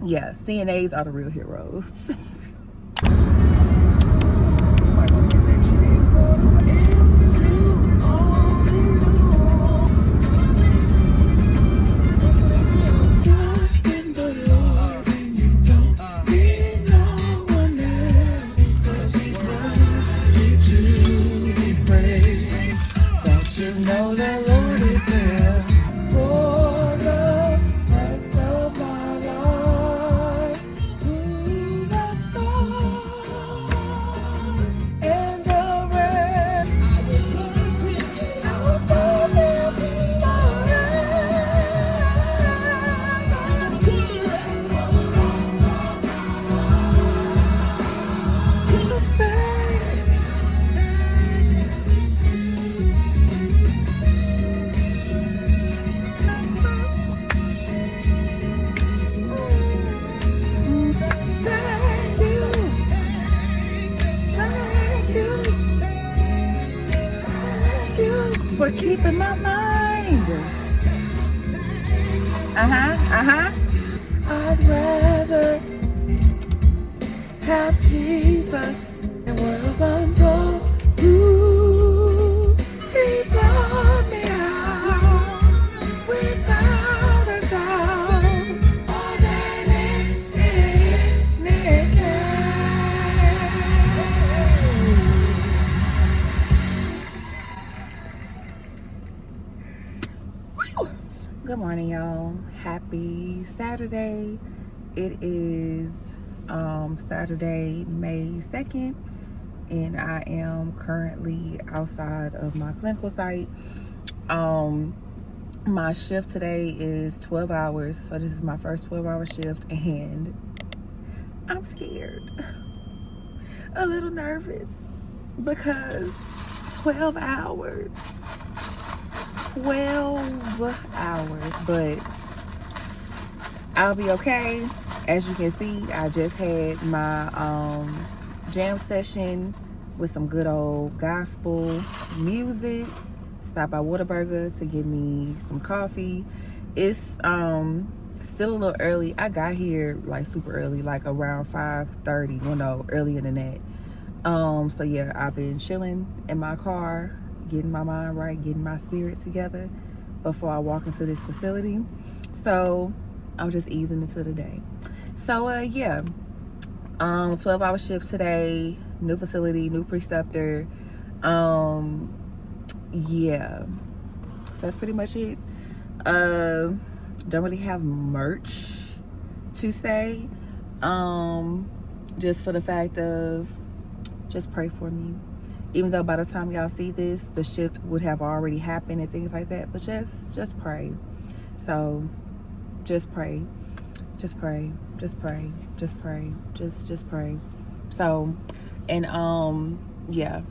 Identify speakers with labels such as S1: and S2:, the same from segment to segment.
S1: yeah, CNAs are the real heroes. You know the Lord is there for the rest of my life. Be the star and the red. I will follow for keeping my mind. I'd rather have Jesus and worlds untold. Ooh, he brought me out without a doubt. More than anything. Good morning, y'all. Happy Saturday. It is Saturday, May 2nd, and I am currently outside of my clinical site. My shift today is 12 hours, so this is my first 12-hour shift, and I'm scared, a little nervous, because 12 hours, but I'll be okay. As you can see, I just had my jam session with some good old gospel music. Stopped by Whataburger to get me some coffee. It's still a little early. I got here like super early, like around 5:30. Well, no, earlier than that. So yeah, I've been chilling in my car, getting my mind right, getting my spirit together before I walk into this facility. So I'm just easing into the day. So yeah, 12-hour shift today, new facility, new preceptor. Yeah, so that's pretty much it. Don't really have much to say, just for the fact of, just pray for me. Even though by the time y'all see this, the shift would have already happened and things like that, but just pray. So just pray, just pray, just pray, just pray, just pray. So, and yeah.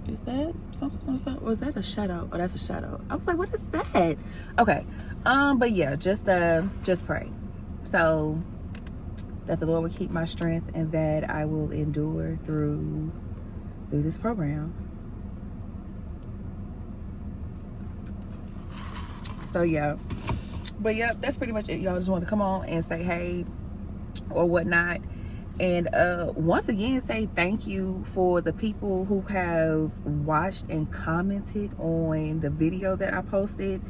S1: Is that something? Or is that a shout out? Oh, that's a shout out. I was like, what is that? Okay. But yeah, just pray. So that the Lord will keep my strength and that I will endure through this program. So yeah. But yeah, that's pretty much it. Y'all just want to come on and say hey or whatnot. And once again, say thank you for the people who have watched and commented on the video that I posted.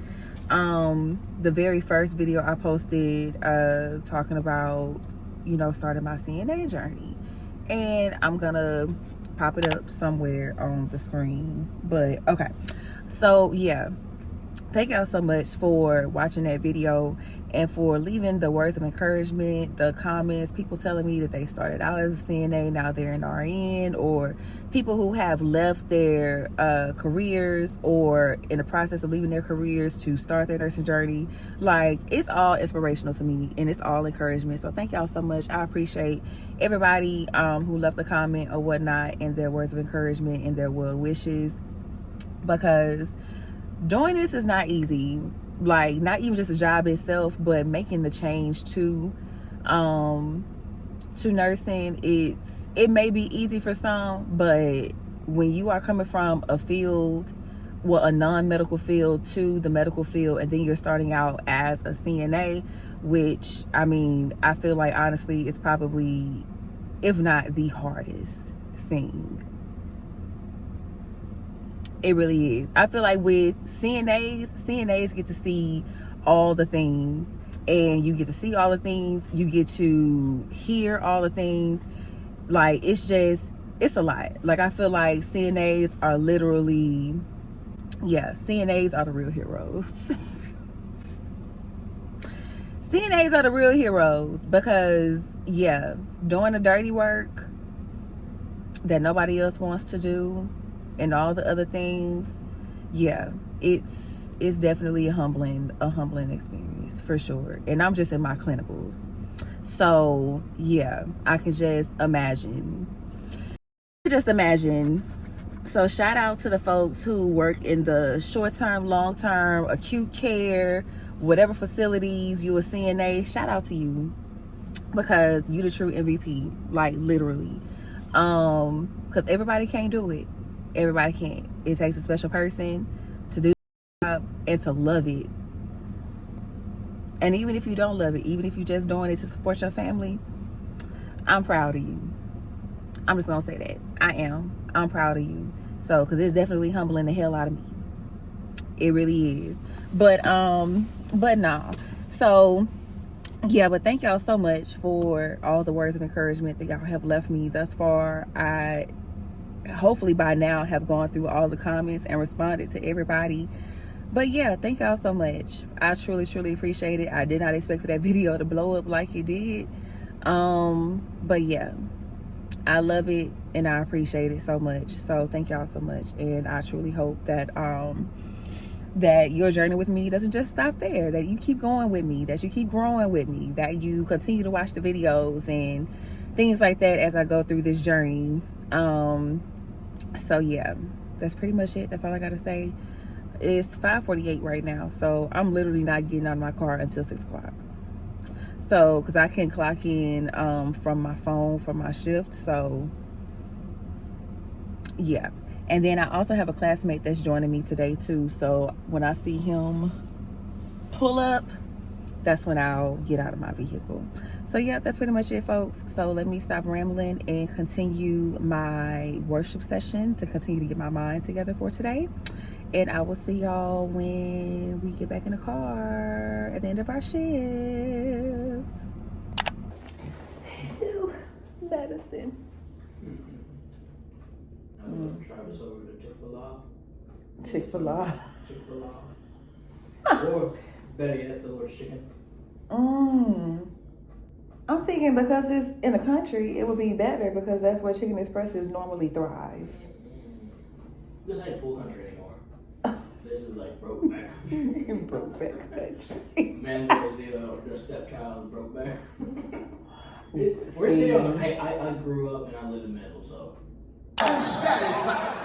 S1: The very first video I posted talking about, starting my CNA journey. And I'm gonna pop it up somewhere on the screen. But okay, so yeah. Thank y'all so much for watching that video and for leaving the words of encouragement, the comments, people telling me that they started out as a CNA, now they're an RN, or people who have left their careers or in the process of leaving their careers to start their nursing journey. Like, it's all inspirational to me and it's all encouragement. So thank y'all so much. I appreciate everybody who left a comment or whatnot and their words of encouragement and their well wishes, because doing this is not easy. Like, not even just the job itself, but making the change to nursing. It may be easy for some, but when you are coming from a field well, a non-medical field to the medical field, and then you're starting out as a CNA, which, I mean, I feel like honestly it's probably, if not the hardest thing. It really is. I feel like with CNAs get to see all the things, and you get to see all the things, you get to hear all the things. Like, it's a lot. Like, I feel like CNAs are literally, yeah, CNAs are the real heroes. CNAs are the real heroes because, yeah, doing the dirty work that nobody else wants to do and all the other things, yeah, it's definitely a humbling experience for sure. And I'm just in my clinicals, so yeah, I can just imagine. So shout out to the folks who work in the short-term, long-term, acute care, whatever facilities you a CNA. Shout out to you, because you the true MVP, like literally. Because everybody can't do it. Everybody can't. It takes a special person to do the job and to love it. And even if you don't love it, even if you're just doing it to support your family, I'm proud of you. I'm just gonna say that. I'm proud of you. So, because it's definitely humbling the hell out of me. It really is. But nah. So yeah, but thank y'all so much for all the words of encouragement that y'all have left me thus far. I hopefully by now have gone through all the comments and responded to everybody. But yeah, thank y'all so much. I truly appreciate it. I did not expect for that video to blow up like it did. But yeah, I love it and I appreciate it so much. So thank y'all so much. And I truly hope that that your journey with me doesn't just stop there, that you keep going with me, that you keep growing with me, that you continue to watch the videos and things like that as I go through this journey. So yeah, that's pretty much it. That's all I gotta say. It's 5:48 right now, so I'm literally not getting out of my car until 6 o'clock. So, because I can clock in from my phone for my shift. So yeah. And then I also have a classmate that's joining me today too. So when I see him pull up, that's when I'll get out of my vehicle. So yeah, that's pretty much it, folks. So let me stop rambling and continue my worship session to continue to get my mind together for today. And I will see y'all when we get back in the car at the end of our shift. Ew, medicine.
S2: Travis over to Chick-fil-A.
S1: Chick-fil-A.
S2: Or better yet, the Lord's Chicken.
S1: I'm thinking because it's in the country, it would be better because that's where Chicken Expresses normally thrive.
S2: This ain't full country anymore. This is like Brokeback Country.
S1: Brokeback Country.
S2: Man, the stepchild Brokeback. We're sitting on the. Hey, I grew up and I lived in the middle, so.
S3: Satisfied.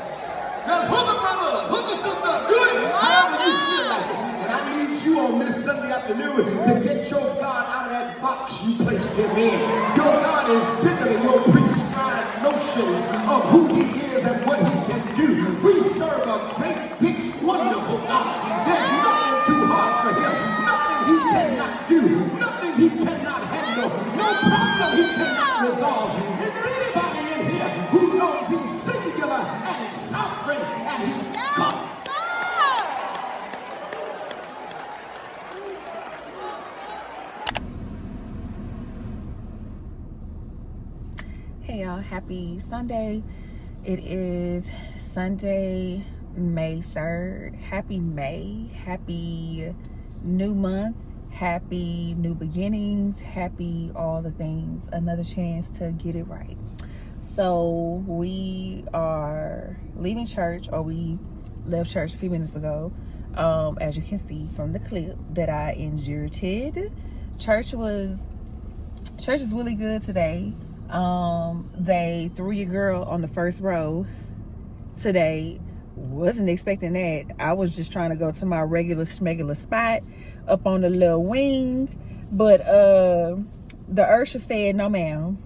S3: Now hook up my love, hook us up, do it however you feel like it. And I need you on this Sunday afternoon to get your God out of that box you placed him in. Your God is bigger than your prescribed notions of who he is and what he can do. We serve a great, big, wonderful God. There's nothing too hard for him. Nothing he cannot do. Nothing he cannot handle. No problem he cannot resolve. Is there anybody in here who knows he's singular and sovereign and he's God?
S1: Hey y'all, happy Sunday. It is Sunday, May 3rd. Happy May, happy new month, happy new beginnings, happy all the things. Another chance to get it right. So we are leaving church, or we left church a few minutes ago. As you can see from the clip that I inserted, church is really good today. They threw your girl on the first row today. Wasn't expecting that. I was just trying to go to my regular schmegular spot up on the little wing, but the usher said, no ma'am,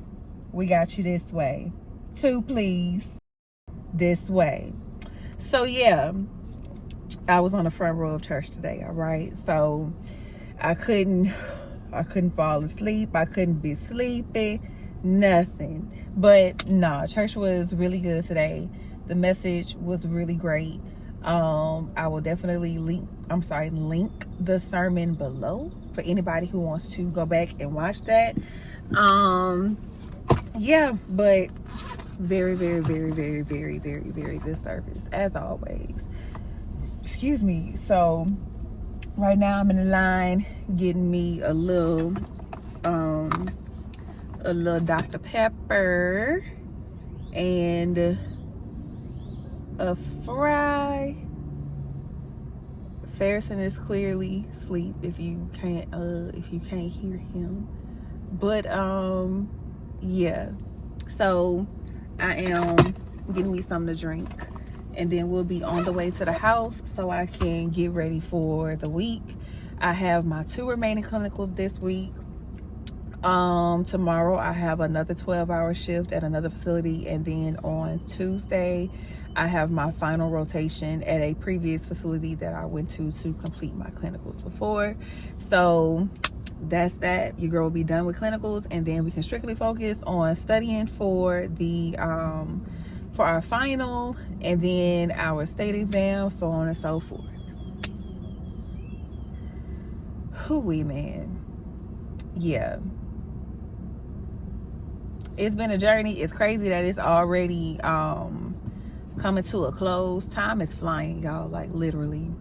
S1: we got you this way. 2 please, this way. So yeah, I was on the front row of church today, all right? So I couldn't fall asleep. I couldn't be sleepy, nothing. But nah, church was really good today. The message was really great. I will definitely link the sermon below for anybody who wants to go back and watch that. Yeah, but very, very, very, very, very, very, very good service as always. Excuse me. So right now I'm in the line getting me a little Dr. Pepper and a fry. Farrison is clearly asleep if you can't hear him. But yeah. So I am getting me something to drink, and then we'll be on the way to the house so I can get ready for the week. I have my 2 remaining clinicals this week. Tomorrow I have another 12-hour shift at another facility, and then on Tuesday I have my final rotation at a previous facility that I went to complete my clinicals before. So that's that. Your girl will be done with clinicals, and then we can strictly focus on studying for the for our final, and then our state exam, so on and so forth. Hooey, man. Yeah. It's been a journey. It's crazy that it's already coming to a close. Time is flying, y'all, like literally.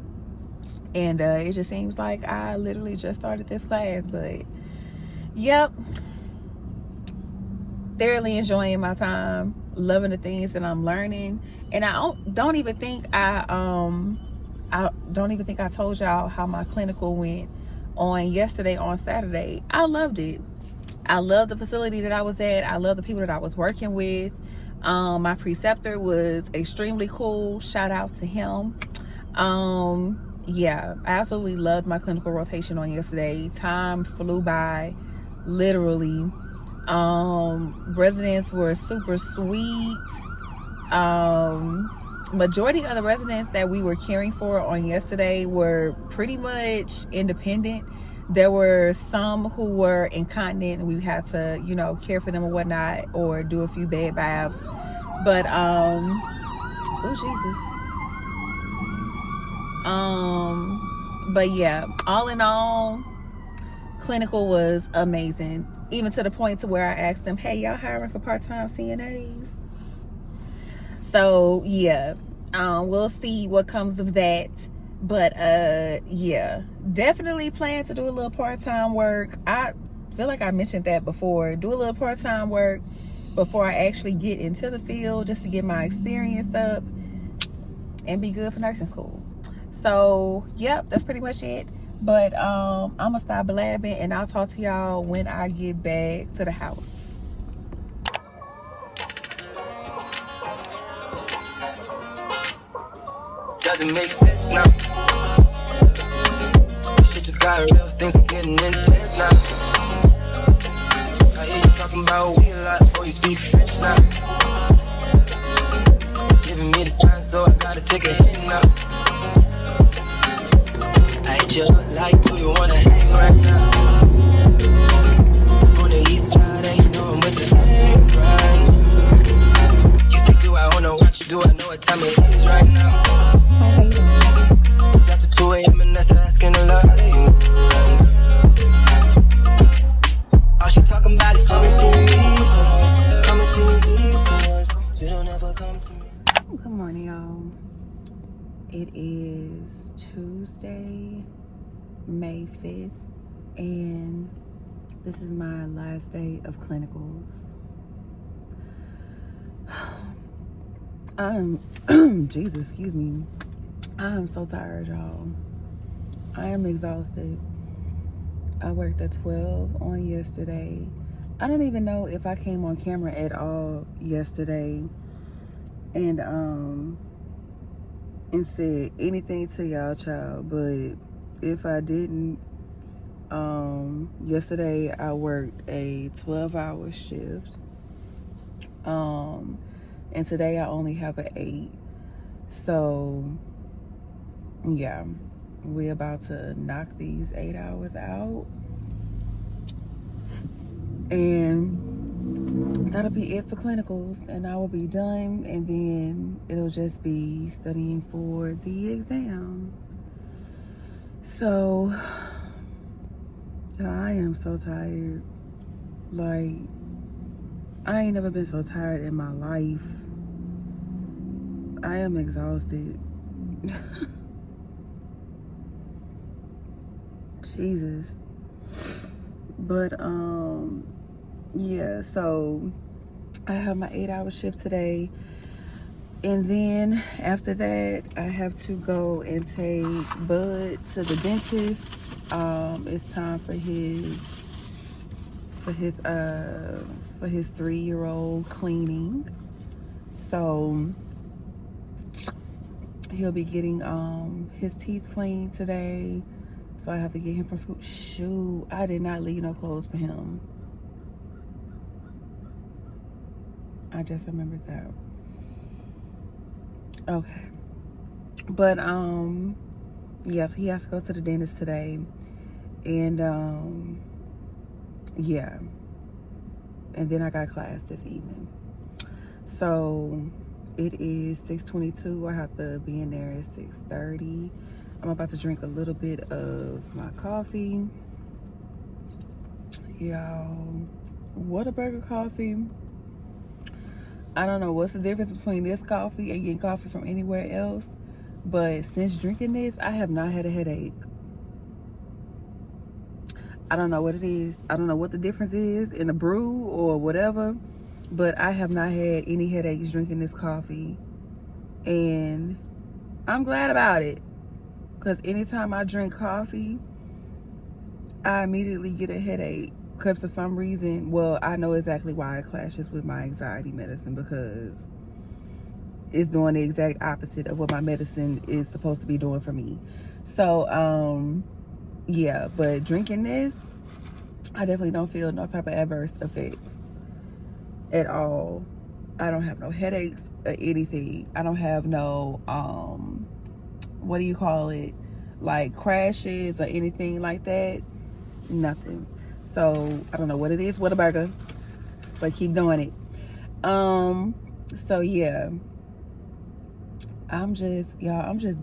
S1: And it just seems like I literally just started this class, but yep. Thoroughly enjoying my time, loving the things that I'm learning. And I don't even think I told y'all how my clinical went on yesterday, on Saturday. I loved it. I love the facility that I was at. I love the people that I was working with. My preceptor was extremely cool. Shout out to him. Yeah, I absolutely loved my clinical rotation on yesterday. Time flew by, literally. Residents were super sweet. Majority of the residents that we were caring for on yesterday were pretty much independent. There were some who were incontinent, and we had to, care for them and whatnot, or do a few bed baths. But oh Jesus. But yeah, all in all, clinical was amazing. Even to the point to where I asked them, hey, y'all hiring for part-time CNAs? So yeah, we'll see what comes of that. But yeah, definitely plan to do a little part-time work. I feel like I mentioned that before. Do a little part-time work before I actually get into the field, just to get my experience up and be good for nursing school. So yep, that's pretty much it. But I'm gonna stop blabbing, and I'll talk to y'all when I get back to the house.
S4: Doesn't make sense now. Shit just got real, things are getting intense now. I hear you talking about we a lot, oh you speak French now. Giving me the sign, so I gotta take a hit now. I hit you up like, do you wanna hang right now? On the east side, and you know I'm with the hang right now. You say, do I wanna watch you, do I know what time it is right now? It's after 2 a.m. and that's asking a lot of you. All she talking about is come and see me first. Come and see me first. You don't ever come to me.
S1: Good morning, y'all. It is Tuesday, May 5th, and this is my last day of clinicals. Jesus, excuse me. I am so tired, y'all. I am exhausted. I worked a 12 on yesterday. I don't even know if I came on camera at all yesterday and said anything to y'all, child. But if I didn't, yesterday I worked a 12-hour shift. And today I only have an 8. So yeah, we're about to knock these 8 hours out, and that'll be it for clinicals, and I will be done, and then it'll just be studying for the exam. So I am so tired. Like, I ain't never been so tired in my life. I am exhausted. Jesus. But yeah, so I have my 8-hour shift today, and then after that I have to go and take Bud to the dentist. It's time for his 3-year-old cleaning, so he'll be getting his teeth cleaned today. So I have to get him from school. Shoot, I did not leave no clothes for him. I just remembered that. Okay. But yeah, so he has to go to the dentist today. And yeah. And then I got class this evening. So it is 6:22. I have to be in there at 6:30. I'm about to drink a little bit of my coffee. Y'all, Whataburger coffee. I don't know what's the difference between this coffee and getting coffee from anywhere else, but since drinking this, I have not had a headache. I don't know what it is. I don't know what the difference is in the brew or whatever, but I have not had any headaches drinking this coffee, and I'm glad about it. Because anytime I drink coffee, I immediately get a headache. Because for some reason, well, I know exactly why it clashes with my anxiety medicine, because it's doing the exact opposite of what my medicine is supposed to be doing for me. So, yeah, but drinking this, I definitely don't feel no type of adverse effects at all. I don't have no headaches or anything. I don't have no, what do you call it, like crashes or anything like that. Nothing. So I don't know what it is, Whataburger, but keep doing it. So yeah, I'm just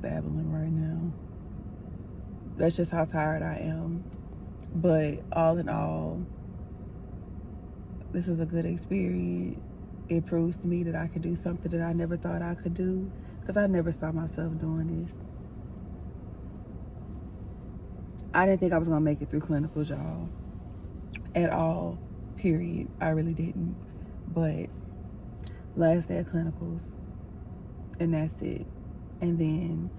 S1: babbling right now. That's just how tired I am. But all in all, this is a good experience. It proves to me that I could do something that I never thought I could do, because I never saw myself doing this. I didn't think I was gonna make it through clinicals, y'all, at all, period. I really didn't. But last day of clinicals, and that's it. And then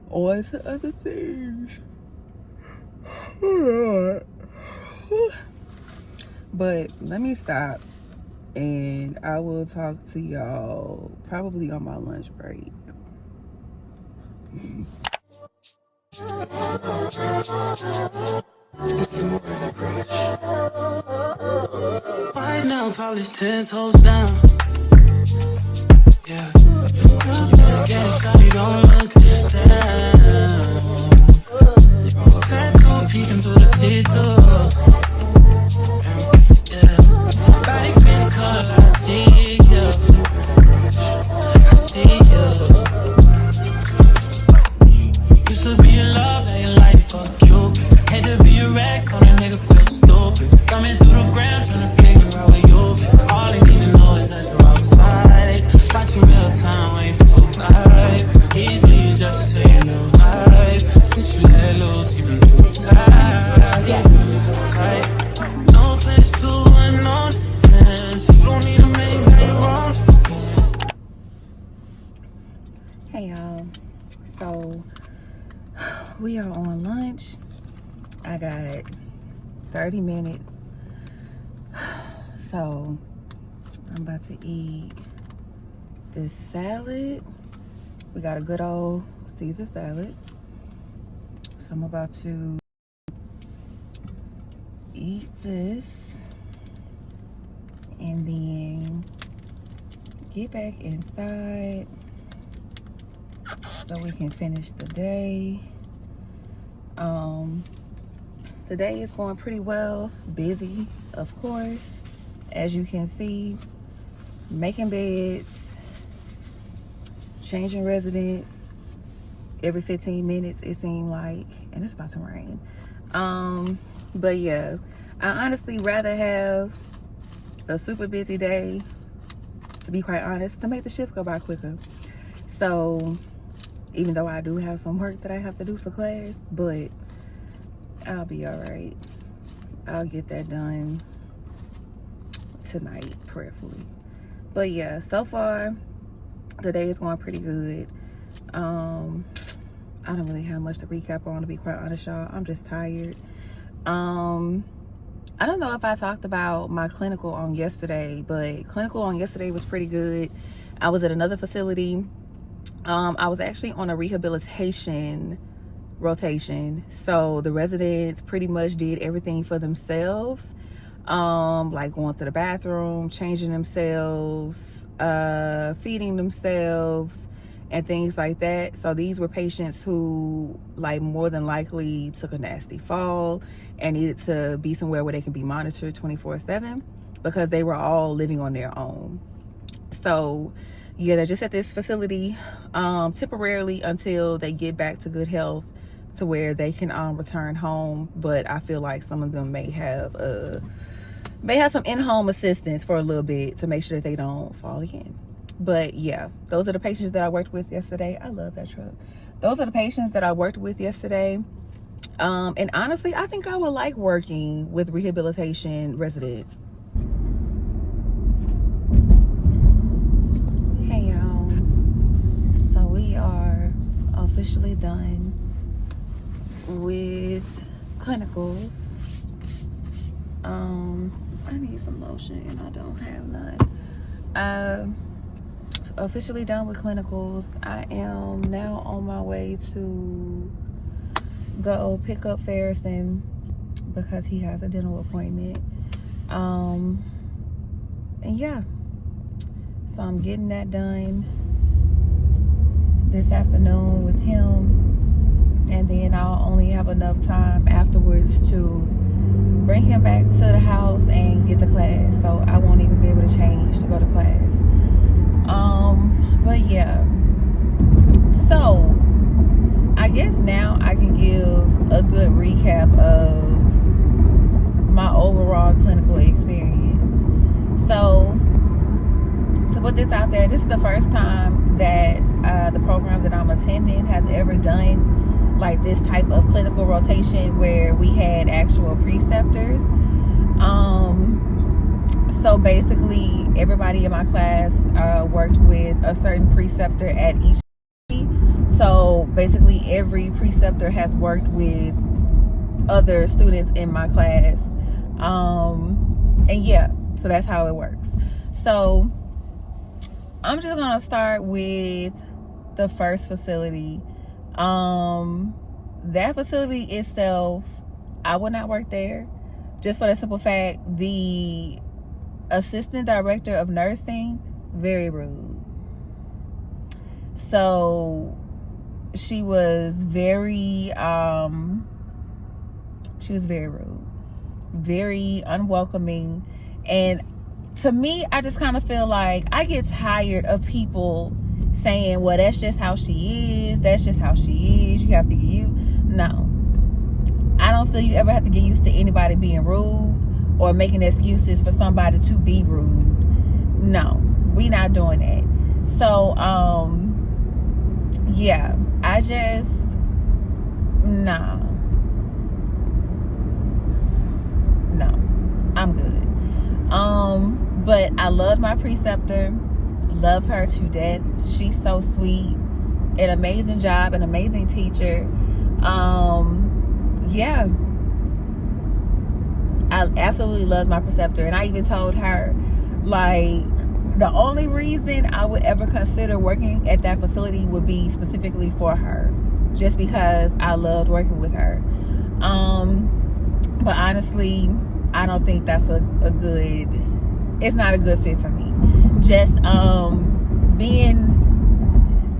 S1: on to other things. But let me stop, and I will talk to y'all probably on my lunch break.
S4: Right now, polish 10 toes down. Yeah. Getting shawty, don't look this down. Tattoo peeking through the see-through. Yeah. Body green color, I see you. I see you. Used to be in love, now your life fuck Cupid. Hate to be a rags, on a nigga feel stupid. Coming through the ground, trying to figure out where you been. All they need to know is that you're outside. Watch you real time, ain't too live. Easily adjusted to your new life. Since you let loose, you be too tight. Tight. No place to unknown friends. You don't need to make that wrong.
S1: Hey y'all, so we are on lunch. I got 30 minutes, so I'm about to eat this salad. We got a good old Caesar salad, so I'm about to eat this and then get back inside so we can finish the day. The day is going pretty well. Busy, of course, as you can see. Making beds, changing residents every 15 minutes, it seemed like, and it's about to rain. But yeah, I honestly rather have a super busy day, to be quite honest, to make the shift go by quicker. So even though I do have some work that I have to do for class, but I'll be all right. I'll get that done tonight, prayerfully. But yeah, so far the day is going pretty good. I don't really have much to recap on, to be quite honest, y'all. I'm just tired. I don't know if I talked about my clinical on yesterday, but clinical on yesterday was pretty good. I was at another facility. I was actually on a rehabilitation rotation. So the residents pretty much did everything for themselves. Like going to the bathroom, changing themselves, feeding themselves, and things like that. So these were patients who, like, more than likely took a nasty fall and needed to be somewhere where they can be monitored 24/7 because they were all living on their own. So yeah, they're just at this facility temporarily until they get back to good health, to where they can return home. But I feel like some of them may have some in-home assistance for a little bit to make sure that they don't fall again. But yeah, those are the patients that I worked with yesterday. I love that truck. Those are the patients that I worked with yesterday. And honestly, I think I would like working with rehabilitation residents. Hey y'all. So we are officially done with clinicals. I need some lotion and I don't have none. Officially done with clinicals. I am now on my way to go pick up Farrison because he has a dental appointment. And yeah, so I'm getting that done this afternoon with him, and then I'll only have enough time afterwards to bring him back to the house and get to class. So I won't even be able to change to go to class. But yeah, so I guess now I can give a good recap of my overall clinical experience. So to put this out there, this is the first time that the program that I'm attending has ever done like this type of clinical rotation where we had actual preceptors. So basically everybody in my class worked with a certain preceptor at each. So basically every preceptor has worked with other students in my class. And yeah, so that's how it works. So I'm just gonna start with the first facility. That facility itself, I would not work there, just for the simple fact the assistant director of nursing, very rude. So she was very rude, very unwelcoming. And to me, I just kind of feel like I get tired of people saying, well, that's just how she is, you have to get you. No, I don't feel you ever have to get used to anybody being rude or making excuses for somebody to be rude. No, we not doing that. So yeah, I just no, I'm good. But I love my preceptor, love her to death. She's so sweet, an amazing job, an amazing teacher. Yeah, I absolutely love my preceptor. And I even told her, like, the only reason I would ever consider working at that facility would be specifically for her, just because I loved working with her. But honestly, I don't think that's it's not a good fit for me. Just being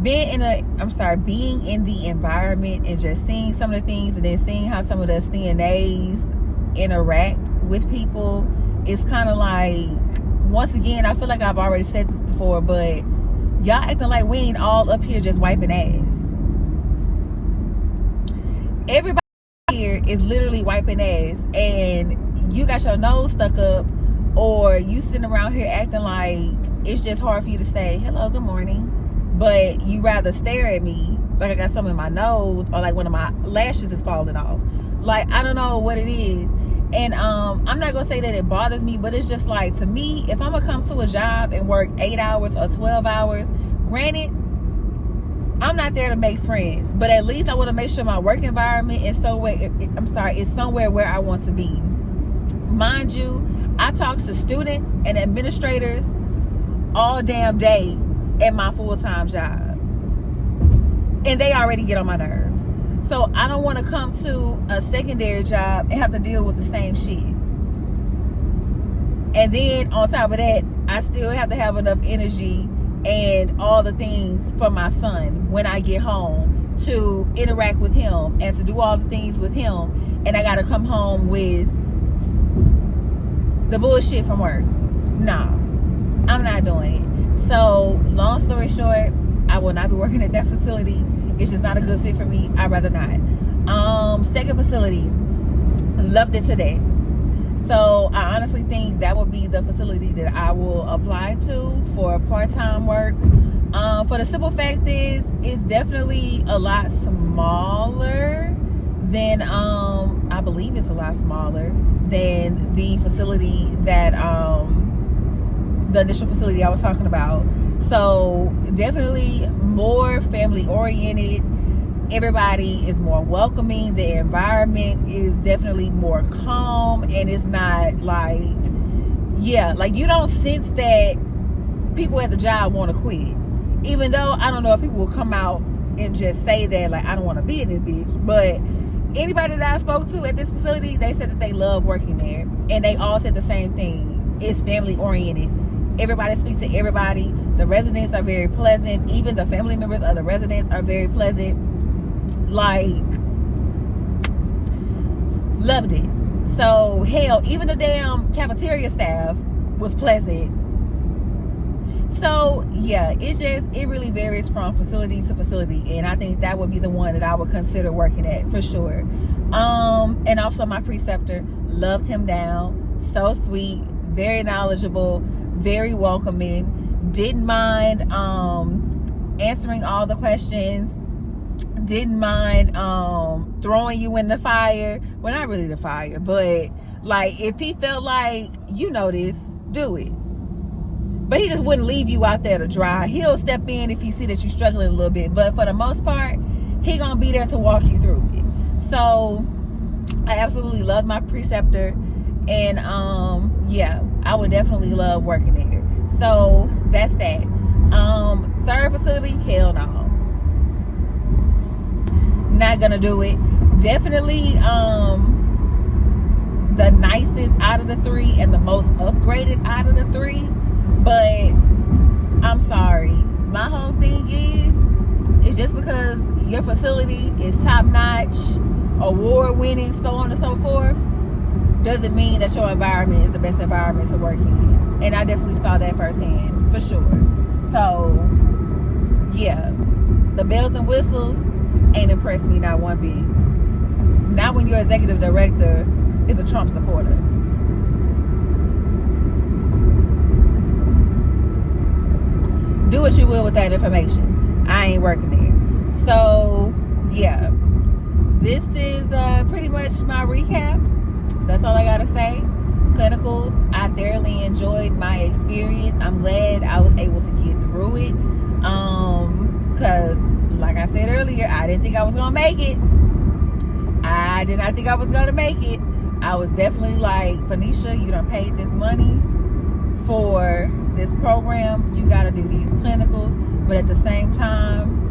S1: being in the environment and just seeing some of the things, and then seeing how some of the CNAs interact with people, is kind of like, once again, I feel like I've already said this before, but y'all acting like we ain't all up here just wiping ass. Everybody here is literally wiping ass, and you got your nose stuck up, or you sitting around here acting like it's just hard for you to say hello, good morning, but you rather stare at me like I got something in my nose, or like one of my lashes is falling off. Like, I don't know what it is. And I'm not gonna say that it bothers me, but it's just like, to me, if I'm gonna come to a job and work 8 hours or 12 hours, granted, I'm not there to make friends, but at least I want to make sure my work environment is somewhere where I want to be. Mind you, I talk to students and administrators all damn day at my full-time job, and they already get on my nerves. So I don't want to come to a secondary job and have to deal with the same shit. And then on top of that, I still have to have enough energy and all the things for my son when I get home, to interact with him and to do all the things with him. And I got to come home with the bullshit from work. No, I'm not doing it. So long story short, I will not be working at that facility. It's just not a good fit for me. I'd rather not. Second facility, loved it to death. So I honestly think that would be the facility that I will apply to for part-time work. For the simple fact is, it's definitely a lot smaller than, I believe it's a lot smaller than the facility that, the initial facility I was talking about. So definitely more family oriented. Everybody is more welcoming. The environment is definitely more calm, and it's not like, like, you don't sense that people at the job want to quit. Even though I don't know if people will come out and just say that, like, I don't want to be in this bitch. But anybody that I spoke to at this facility, they said that they love working there, and they all said the same thing. It's family oriented. Everybody speaks to everybody. The residents are very pleasant. Even the family members of the residents are very pleasant. Like, loved it. So hell, even the damn cafeteria staff was pleasant. So yeah, it really varies from facility to facility, and I think that would be the one that I would consider working at for sure. And also my preceptor, loved him down. So sweet, very knowledgeable, very welcoming, didn't mind answering all the questions, didn't mind throwing you in the fire. Well, not really the fire, but like, if he felt like, you know this, do it. But he just wouldn't leave you out there to dry. He'll step in if he see that you're struggling a little bit, but for the most part, he gonna be there to walk you through it. So I absolutely love my preceptor, and I would definitely love working there. So that's that. Third facility, hell no, not gonna do it. Definitely the nicest out of the three and the most upgraded out of the three, but I'm sorry, my whole thing is just because your facility is top notch, award winning, so on and so forth, doesn't mean that your environment is the best environment to work in. And I definitely saw that firsthand, for sure. So yeah, the bells and whistles ain't impressed me not one bit. Not when your executive director is a Trump supporter. Do what you will with that information. I ain't working there. So yeah, this is pretty much my recap. That's all I gotta say. Clinicals, I thoroughly enjoyed my experience. I'm glad I was able to get through it. Because like I said earlier, I didn't think I was gonna make it. I did not think I was gonna make it. I was definitely like, Phoenicia, you done paid this money for this program. You gotta do these clinicals. But at the same time,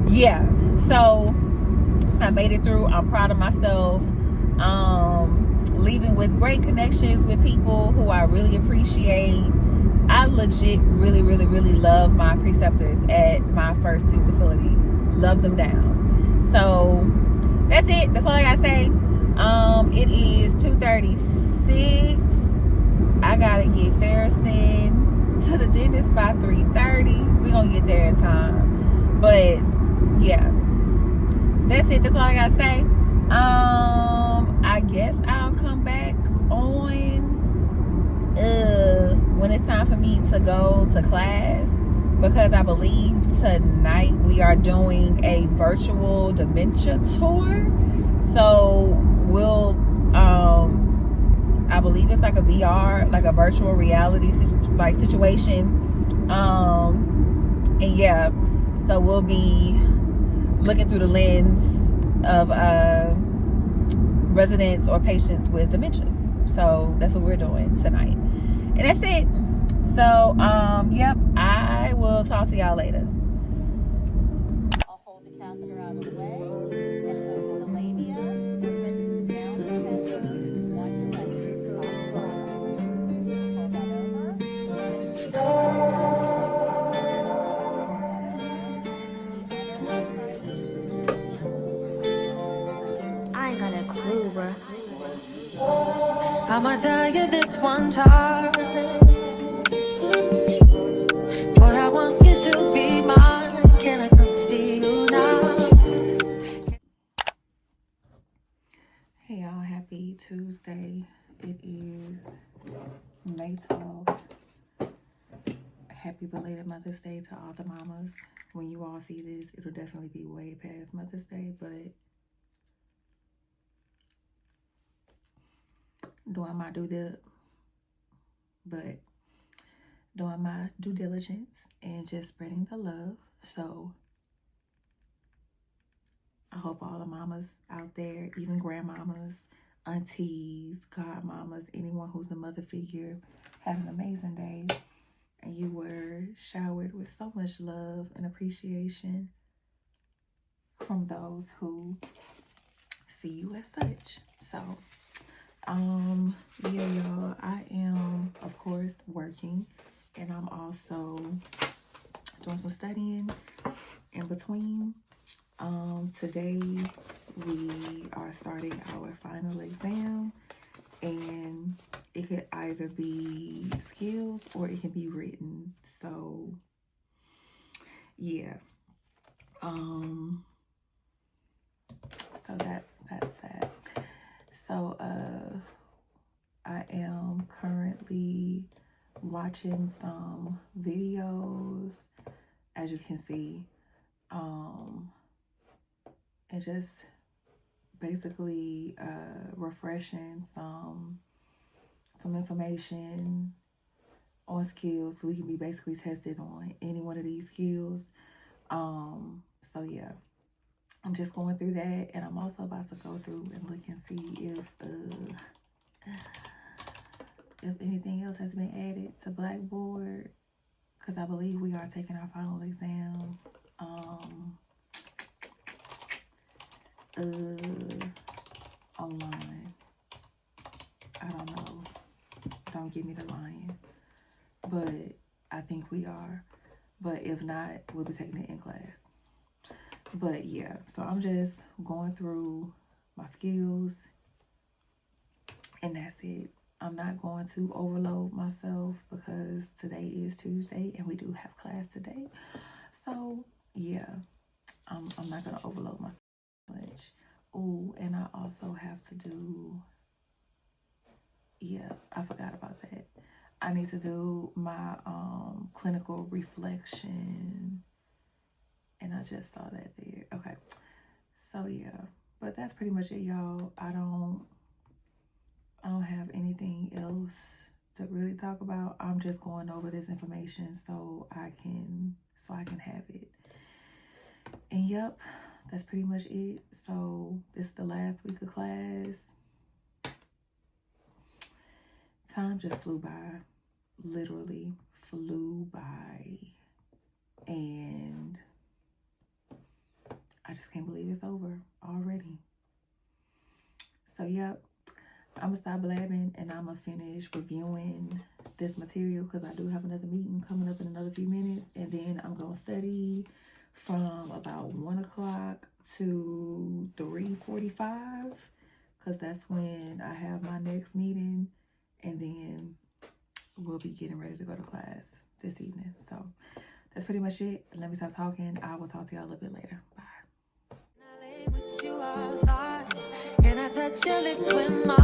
S1: yeah. So I made it through. I'm proud of myself. Leaving with great connections with people who I really appreciate. I legit really, really, really love my preceptors at my first 2 facilities. Love them down. So that's it. That's all I gotta say. It is 2:36. I gotta get Farrison to the dentist by 3:30. We're gonna get there in time. But yeah, that's it. That's all I gotta say. I guess I'll come back on when it's time for me to go to class, because I believe tonight we are doing a virtual dementia tour. So we'll I believe it's like a VR, like a virtual reality like situation. And yeah, so we'll be looking through the lens of residents or patients with dementia. So that's what we're doing tonight. And that's it. So, yep, I will talk to y'all later.
S5: I'll hold the catheter out of the way and open the labia, rinse down the center. While you're ready, top roll. Fold that over. Rinse down
S6: I ain't got a clue, bruh. I'ma tell you this one time. Boy, I want you to be mine. Can I come see you now?
S1: Hey y'all, happy Tuesday. It is May 12th. Happy belated Mother's Day to all the mamas. When you all see this, it'll definitely be way past Mother's Day, but doing my due diligence and just spreading the love. So I hope all the mamas out there, even grandmamas, aunties, godmamas, anyone who's a mother figure, have an amazing day. And you were showered with so much love and appreciation from those who see you as such. So, yeah, y'all, I am, of course, working, and I'm also doing some studying in between. Today we are starting our final exam, and it could either be skills or it can be written. So yeah, so that's that. So I am currently watching some videos, as you can see, and just basically refreshing some information on skills, so we can be basically tested on any one of these skills. So yeah, I'm just going through that, and I'm also about to go through and look and see if anything else has been added to Blackboard, because I believe we are taking our final exam online. I don't know. Don't give me the lying. But I think we are. But if not, we'll be taking it in class. But yeah, so I'm just going through my skills, and that's it. I'm not going to overload myself because today is Tuesday and we do have class today. So yeah, I'm not gonna overload myself much. Oh, and I also have to do, yeah, I forgot about that. I need to do my clinical reflection, and I just saw that there. Okay, so yeah, but that's pretty much it, y'all. I don't have anything else to really talk about. I'm just going over this information so I can have it. And yep, that's pretty much it. So this is the last week of class. Time just flew by, literally flew by, and I just can't believe it's over already. So yep, I'm gonna stop blabbing and I'm gonna finish reviewing this material because I do have another meeting coming up in another few minutes, and then I'm gonna study from about 1 o'clock to 3:45 because that's when I have my next meeting, and then we'll be getting ready to go to class this evening. So that's pretty much it. Let me stop talking. I will talk to y'all a little bit later. Bye.
S6: And I touch your lips with mine.